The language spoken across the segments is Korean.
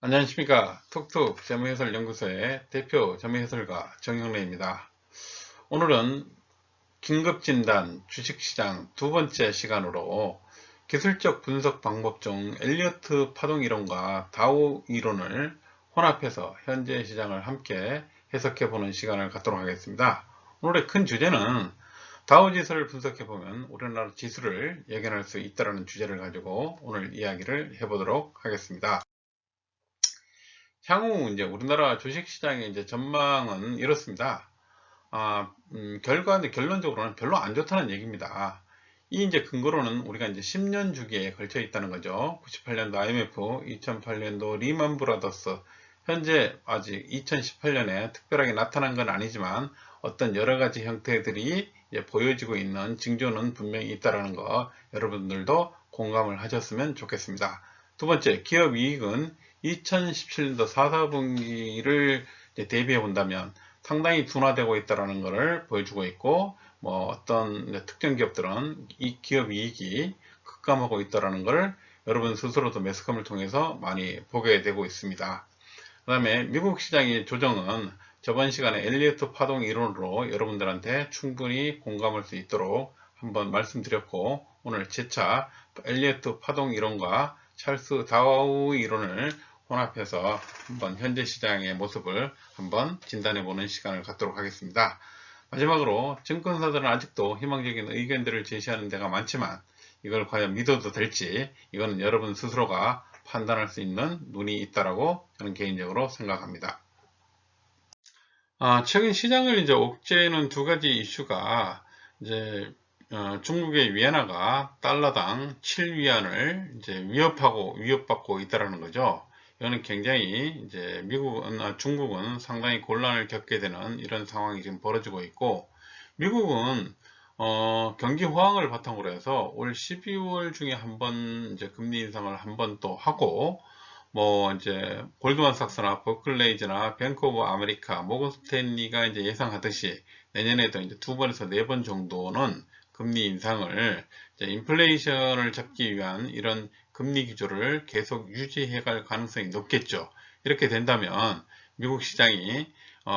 안녕하십니까. 툭툭 재무해설연구소의 대표 재무해설가 정영래입니다. 오늘은 긴급진단 주식시장 두 번째 시간으로 기술적 분석 방법 중 엘리어트 파동이론과 다우 이론을 혼합해서 현재 시장을 함께 해석해보는 시간을 갖도록 하겠습니다. 오늘의 큰 주제는 다우지수를 분석해보면 우리나라 지수를 예견할 수 있다는 주제를 가지고 오늘 이야기를 해보도록 하겠습니다. 향후 이제 우리나라 주식시장의 이제 전망은 이렇습니다. 결론적으로는 별로 안 좋다는 얘기입니다. 이 이제 근거로는 우리가 이제 10년 주기에 걸쳐 있다는 거죠. 98년도 IMF, 2008년도 리만 브라더스, 현재 아직 2018년에 특별하게 나타난 건 아니지만 어떤 여러 가지 형태들이 이제 보여지고 있는 징조는 분명히 있다는 거 여러분들도 공감을 하셨으면 좋겠습니다. 두 번째, 기업 이익은 2017년도 4, 4분기를 대비해 본다면 상당히 둔화되고 있다는 것을 보여주고 있고, 뭐 어떤 특정 기업들은 이 기업 이익이 급감하고 있다는 것을 여러분 스스로도 매스컴을 통해서 많이 보게 되고 있습니다. 그 다음에 미국 시장의 조정은 저번 시간에 엘리어트 파동 이론으로 여러분들한테 충분히 공감할 수 있도록 한번 말씀드렸고, 오늘 재차 엘리어트 파동 이론과 찰스 다우 이론을 혼합해서 한번 현재 시장의 모습을 한번 진단해 보는 시간을 갖도록 하겠습니다. 마지막으로 증권사들은 아직도 희망적인 의견들을 제시하는 데가 많지만 이걸 과연 믿어도 될지 이거는 여러분 스스로가 판단할 수 있는 눈이 있다라고 저는 개인적으로 생각합니다. 최근 시장을 이제 옥죄는 두 가지 이슈가 이제 중국의 위안화가 달러당 7위안을 이제 위협받고 있다라는 거죠. 이거는 굉장히 이제 중국은 상당히 곤란을 겪게 되는 이런 상황이 지금 벌어지고 있고, 미국은 경기 호황을 바탕으로 해서 올 12월 중에 한 번 이제 금리 인상을 한 번 또 하고, 뭐 이제 골드만삭스나 버클레이즈나 뱅크 오브 아메리카, 모건 스탠리가 이제 예상하듯이 내년에도 이제 두 번에서 네 번 정도는 금리 인상을 이제 인플레이션을 잡기 위한 이런 금리 기조를 계속 유지해 갈 가능성이 높겠죠. 이렇게 된다면 미국 시장이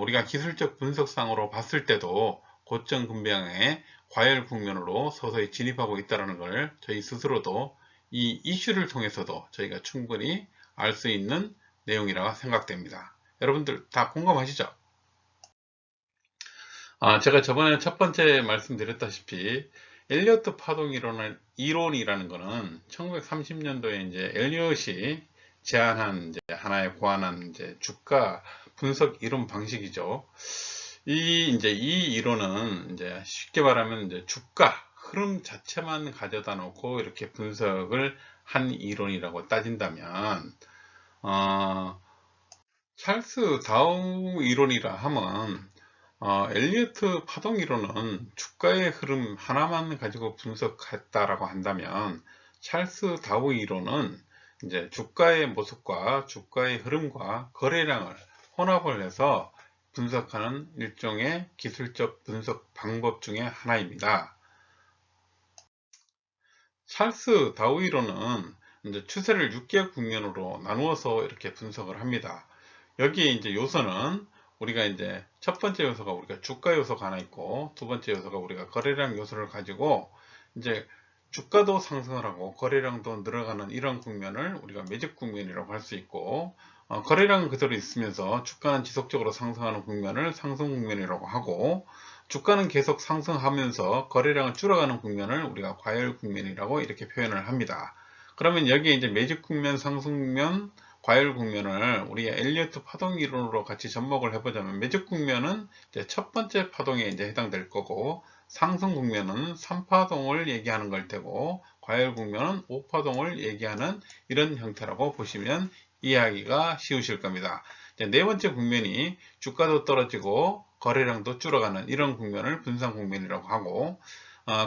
우리가 기술적 분석상으로 봤을 때도 고점 근방의 과열 국면으로 서서히 진입하고 있다는 걸 저희 스스로도 이 이슈를 통해서도 저희가 충분히 알 수 있는 내용이라 생각됩니다. 여러분들 다 공감하시죠? 제가 저번에 첫 번째 말씀드렸다시피 엘리어트 파동 이론이라는 거는 1930년도에 이제 엘리엇이 제안한 이제 하나의 고안한 이제 주가 분석 이론 방식이죠. 이 이론은 이제 쉽게 말하면 이제 주가 흐름 자체만 가져다 놓고 이렇게 분석을 한 이론이라고 따진다면, 어, 찰스 다우 이론이라 하면 엘리어트 파동 이론은 주가의 흐름 하나만 가지고 분석했다라고 한다면, 찰스 다우 이론은 이제 주가의 모습과 주가의 흐름과 거래량을 혼합을 해서 분석하는 일종의 기술적 분석 방법 중에 하나입니다. 찰스 다우 이론은 이제 추세를 6개월 국면으로 나누어서 이렇게 분석을 합니다. 여기에 이제 요소는 우리가 이제 첫 번째 요소가 우리가 주가 요소가 하나 있고, 두 번째 요소가 우리가 거래량 요소를 가지고 이제 주가도 상승을 하고 거래량도 늘어가는 이런 국면을 우리가 매집 국면이라고 할 수 있고, 거래량은 그대로 있으면서 주가는 지속적으로 상승하는 국면을 상승 국면이라고 하고, 주가는 계속 상승하면서 거래량을 줄어가는 국면을 우리가 과열 국면이라고 이렇게 표현을 합니다. 그러면 여기에 이제 매집 국면, 상승 국면, 과열 국면을 우리가 엘리어트 파동 이론으로 같이 접목을 해보자면, 매집 국면은 이제 첫 번째 파동에 이제 해당될 거고, 상승 국면은 3파동을 얘기하는 걸 테고, 과열 국면은 5파동을 얘기하는 이런 형태라고 보시면 이해하기가 쉬우실 겁니다. 네 번째 국면이 주가도 떨어지고 거래량도 줄어가는 이런 국면을 분산 국면이라고 하고,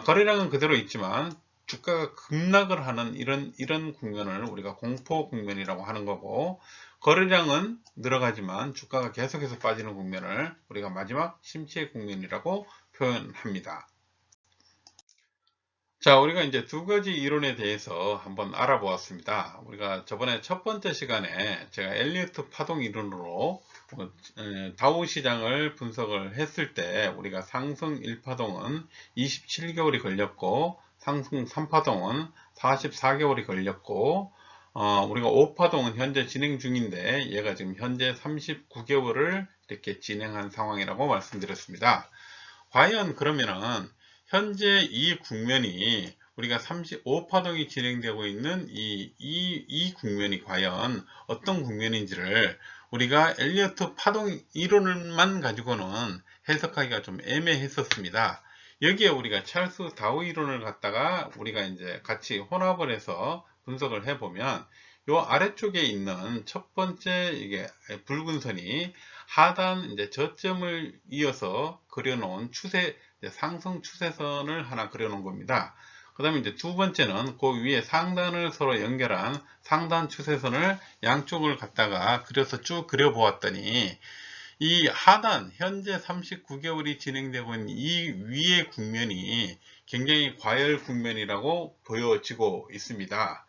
거래량은 그대로 있지만 주가가 급락을 하는 이런 국면을 우리가 공포 국면이라고 하는 거고, 거래량은 늘어가지만 주가가 계속해서 빠지는 국면을 우리가 마지막 심취 국면이라고 표현합니다. 자, 우리가 이제 두 가지 이론에 대해서 한번 알아보았습니다. 우리가 저번에 첫 번째 시간에 제가 엘리어트 파동 이론으로 다우 시장을 분석을 했을 때 우리가 상승 1파동은 27개월이 걸렸고 상승 3파동은 44개월이 걸렸고 우리가 5파동은 현재 진행 중인데 얘가 지금 현재 39개월을 이렇게 진행한 상황이라고 말씀드렸습니다. 과연 그러면은 현재 이 국면이 우리가 35파동이 진행되고 있는 이 국면이 과연 어떤 국면인지를 우리가 엘리어트 파동 이론만 가지고는 해석하기가 좀 애매했었습니다. 여기에 우리가 찰스 다우 이론을 갖다가 우리가 이제 같이 혼합을 해서 분석을 해보면 요 아래쪽에 있는 첫 번째 이게 붉은 선이 하단 이제 저점을 이어서 그려놓은 추세 상승 추세선을 하나 그려놓은 겁니다. 그 다음에 이제 두 번째는 그 위에 상단을 서로 연결한 상단 추세선을 양쪽을 갖다가 그려서 쭉 그려보았더니 이 하단 현재 39개월이 진행되고 있는 이 위의 국면이 굉장히 과열 국면이라고 보여지고 있습니다.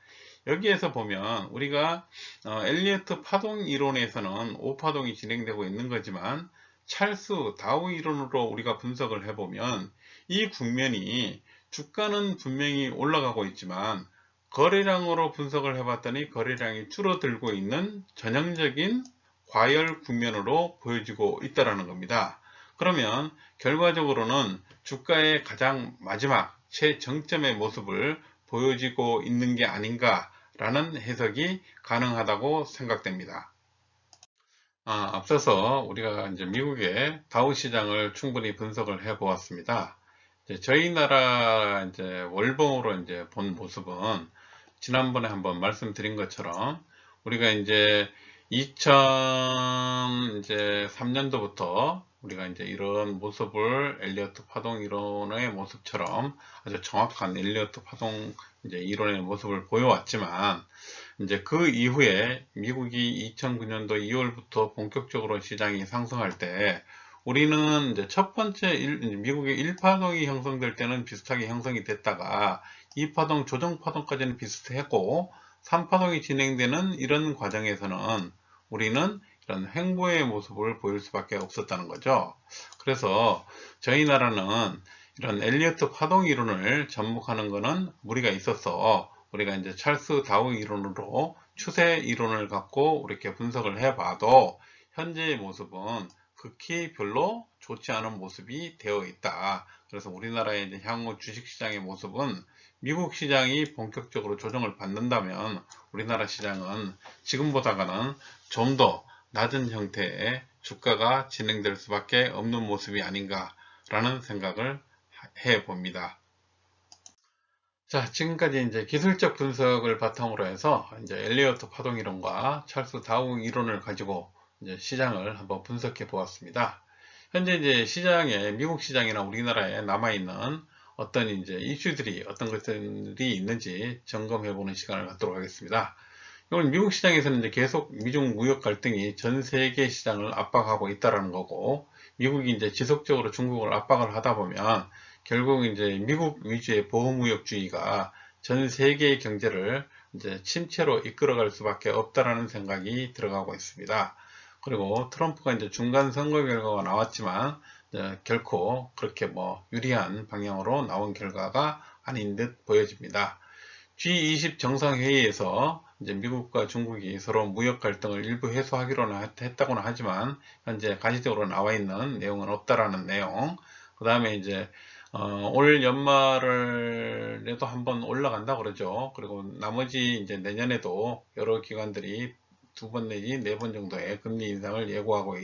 여기에서 보면 우리가 엘리어트 파동 이론에서는 5파동이 진행되고 있는 거지만 찰스 다우 이론으로 우리가 분석을 해보면 이 국면이 주가는 분명히 올라가고 있지만 거래량으로 분석을 해봤더니 거래량이 줄어들고 있는 전형적인 과열 국면으로 보여지고 있다는 겁니다. 그러면 결과적으로는 주가의 가장 마지막 최정점의 모습을 보여지고 있는 게 아닌가라는 해석이 가능하다고 생각됩니다. 앞서서 우리가 이제 미국의 다우 시장을 충분히 분석을 해 보았습니다. 저희 나라 이제 월봉으로 이제 본 모습은 지난번에 한번 말씀드린 것처럼 우리가 이제 2003년도부터 우리가 이제 이런 모습을 엘리어트 파동 이론의 모습처럼 아주 정확한 엘리어트 파동 이제 이론의 모습을 보여왔지만 이제 그 이후에 미국이 2009년도 2월부터 본격적으로 시장이 상승할 때 우리는 이제 첫 번째 미국의 1파동이 형성될 때는 비슷하게 형성이 됐다가 2파동 조정파동까지는 비슷했고 3파동이 진행되는 이런 과정에서는 우리는 이런 횡보의 모습을 보일 수밖에 없었다는 거죠. 그래서 저희 나라는 이런 엘리어트 파동 이론을 접목하는 것은 무리가 있어서 우리가 이제 찰스 다우 이론으로 추세 이론을 갖고 이렇게 분석을 해봐도 현재의 모습은 극히 별로 좋지 않은 모습이 되어 있다. 그래서 우리나라의 이제 향후 주식시장의 모습은 미국 시장이 본격적으로 조정을 받는다면 우리나라 시장은 지금보다는 좀 더 낮은 형태의 주가가 진행될 수밖에 없는 모습이 아닌가라는 생각을 해 봅니다. 자, 지금까지 이제 기술적 분석을 바탕으로 해서 이제 엘리어트 파동 이론과 찰스 다우 이론을 가지고 이제 시장을 한번 분석해 보았습니다. 현재 이제 시장에 미국 시장이나 우리나라에 남아있는 어떤 이제 이슈들이 어떤 것들이 있는지 점검해 보는 시간을 갖도록 하겠습니다. 이건 미국 시장에서는 이제 계속 미중 무역 갈등이 전 세계 시장을 압박하고 있다라는 거고, 미국이 이제 지속적으로 중국을 압박을 하다 보면 결국 이제 미국 위주의 보호무역주의가 전 세계의 경제를 이제 침체로 이끌어갈 수밖에 없다라는 생각이 들어가고 있습니다. 그리고 트럼프가 이제 중간 선거 결과가 나왔지만 결코 그렇게 뭐 유리한 방향으로 나온 결과가 아닌 듯 보여집니다. G20 정상회의에서 이제 미국과 중국이 서로 무역 갈등을 일부 해소하기로 했다고는 하지만 현재 가시적으로 나와 있는 내용은 없다라는 내용. 그 다음에 이제 올 연말에도 한번 올라간다 그러죠. 그리고 나머지 이제 내년에도 여러 기관들이 2번 내지 4번 정도의 금리 인상을 예고하고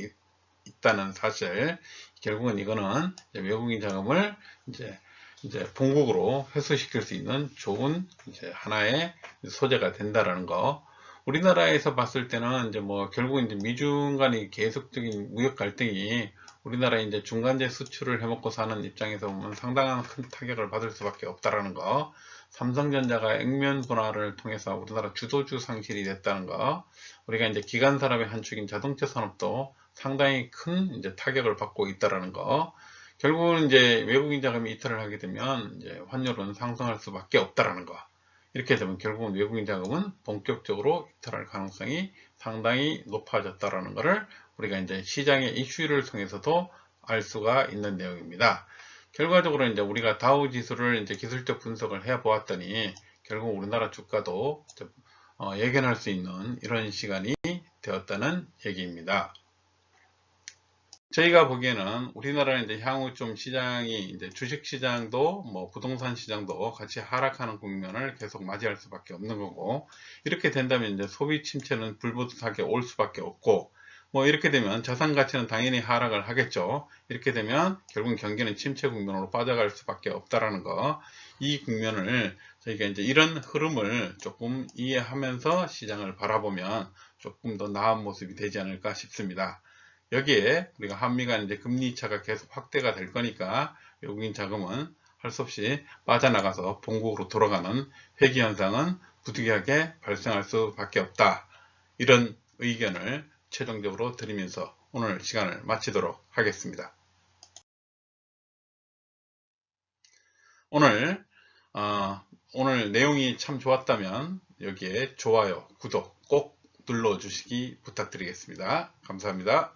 있다는 사실. 결국은 이거는 외국인 자금을 이제 본국으로 회수시킬 수 있는 좋은 이제 하나의 소재가 된다라는 거. 우리나라에서 봤을 때는 이제 뭐 결국 이제 미중 간의 계속적인 무역 갈등이 우리나라 이제 중간재 수출을 해먹고 사는 입장에서 보면 상당한 큰 타격을 받을 수밖에 없다라는 거. 삼성전자가 액면 분할을 통해서 우리나라 주도주 상실이 됐다는 거. 우리가 이제 기간 산업의 한 축인 자동차 산업도 상당히 큰 이제 타격을 받고 있다라는 거. 결국은 이제 외국인 자금이 이탈을 하게 되면 이제 환율은 상승할 수밖에 없다라는 거. 이렇게 되면 결국은 외국인 자금은 본격적으로 이탈할 가능성이 상당히 높아졌다라는 것을 우리가 이제 시장의 이슈를 통해서도 알 수가 있는 내용입니다. 결과적으로 이제 우리가 다우 지수를 이제 기술적 분석을 해 보았더니 결국 우리나라 주가도 예견할 수 있는 이런 시간이 되었다는 얘기입니다. 저희가 보기에는 우리나라는 이제 향후 좀 시장이 이제 주식 시장도 뭐 부동산 시장도 같이 하락하는 국면을 계속 맞이할 수밖에 없는 거고, 이렇게 된다면 이제 소비 침체는 불보듯하게 올 수밖에 없고, 뭐 이렇게 되면 자산 가치는 당연히 하락을 하겠죠. 이렇게 되면 결국 경기는 침체 국면으로 빠져갈 수밖에 없다라는 거. 이 국면을 저희가 이제 이런 흐름을 조금 이해하면서 시장을 바라보면 조금 더 나은 모습이 되지 않을까 싶습니다. 여기에 우리가 한미 간 이제 금리 차가 계속 확대가 될 거니까 외국인 자금은 할 수 없이 빠져나가서 본국으로 돌아가는 회귀 현상은 부득이하게 발생할 수밖에 없다. 이런 의견을 최종적으로 드리면서 오늘 시간을 마치도록 하겠습니다. 오늘 오늘 내용이 참 좋았다면 여기에 좋아요, 구독 꼭 눌러주시기 부탁드리겠습니다. 감사합니다.